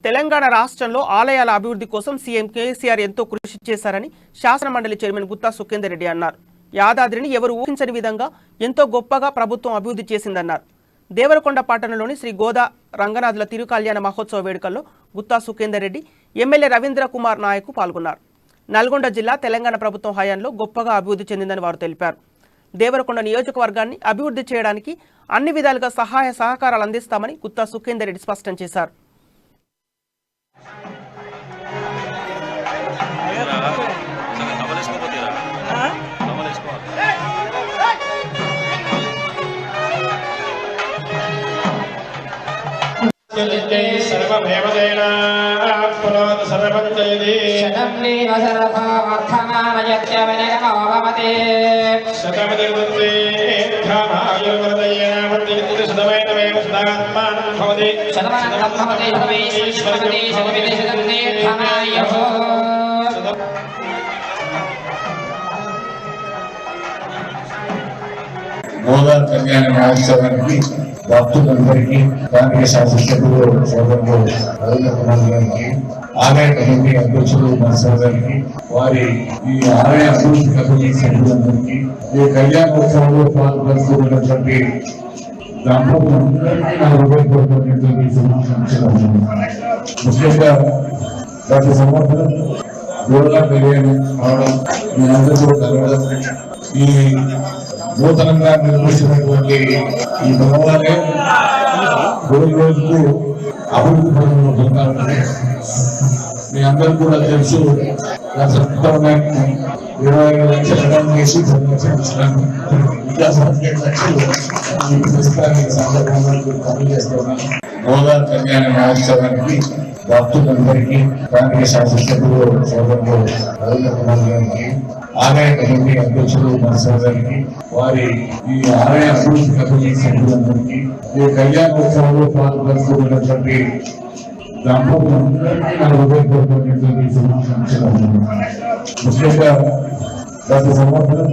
తెలంగాణ రాష్ట్రంలో ఆలయాల అభివృద్ధి కోసం సీఎం కేసీఆర్ ఎంతో కృషి చేశారని శాసన మండలి చైర్మన్ గుత్తా సుఖేందర్ రెడ్డి అన్నారు. యాదాద్రిని ఎవరు ఊహించని విధంగా ఎంతో గొప్పగా ప్రభుత్వం అభివృద్ధి చేసిందన్నారు. దేవరకొండ పట్టణంలోని శ్రీ గోదా రంగనాథుల తిరుకల్యాణ మహోత్సవ వేడుకల్లో గుత్తా సుఖేందర్ రెడ్డి, ఎమ్మెల్యే రవీంద్ర కుమార్ నాయక్ పాల్గొన్నారు. నల్గొండ జిల్లా తెలంగాణ ప్రభుత్వం హయాంలో గొప్పగా అభివృద్ధి చెందిందని వారు తెలిపారు. దేవరకొండ నియోజకవర్గాన్ని అభివృద్ధి చేయడానికి అన్ని విధాలుగా సహాయ సహకారాలు అందిస్తామని గుత్తా సుఖేందర్ రెడ్డి స్పష్టం చేశారు. గోదా కళ్యాణ మహోత్సవానికి భక్తులందరికీ స్థానిక శాసనసభ్యులు సోదరులు రవీంద్ర కుమార్ గారికి, ఆలయ కమిటీ అధ్యక్షులు నరసింహ గారికి, వారి ఈ ఆలయ అభివృద్ధి కమిటీ సభ్యులందరికీ, ఈ కళ్యాణోత్సవంలో పాల్గొన్నటువంటి దంపతులందరికీ నా హృదయపూర్వకమైనటువంటి శుభాకాంక్షలు. ముఖ్యంగా గత సంవత్సరం గోదా కళ్యాణం అవడం, మీ అందరూ కలవడం, ఈ నూతనంగా నిర్మిస్తున్నటువంటి ఈ భవనాలే రోజు రోజుకు అభివృద్ధి పనులు పొందాలని మీ అందరూ కూడా తెలుసు. గత 25 లక్షల రుణం చేసి 10 లక్షలు ఇచ్చినాను. ఇంకా 15 లక్షలు ఈ ప్రస్తుతానికి సందర్భంగా పనులు చేస్తున్నాను. గోదా కళ్యాణ మహోత్సవానికి భక్తులందరికీ స్థానిక శాసనసభ్యులు సోదరులు రవీంద్ర కుమార్ గారికి, ఆలయ కమిటీ అధ్యక్షులు నరసింహ గారికి, వారి ఈ ఆలయ అభివృద్ధి కమిటీ సభ్యులందరికీ, ఈ కళ్యాణోత్సవంలో పాల్గొన్నటువంటి దంపతులందరికీ నా హృదయపూర్వకమైనటువంటి శుభాకాంక్షలు. ముఖ్యంగా గత సంవత్సరం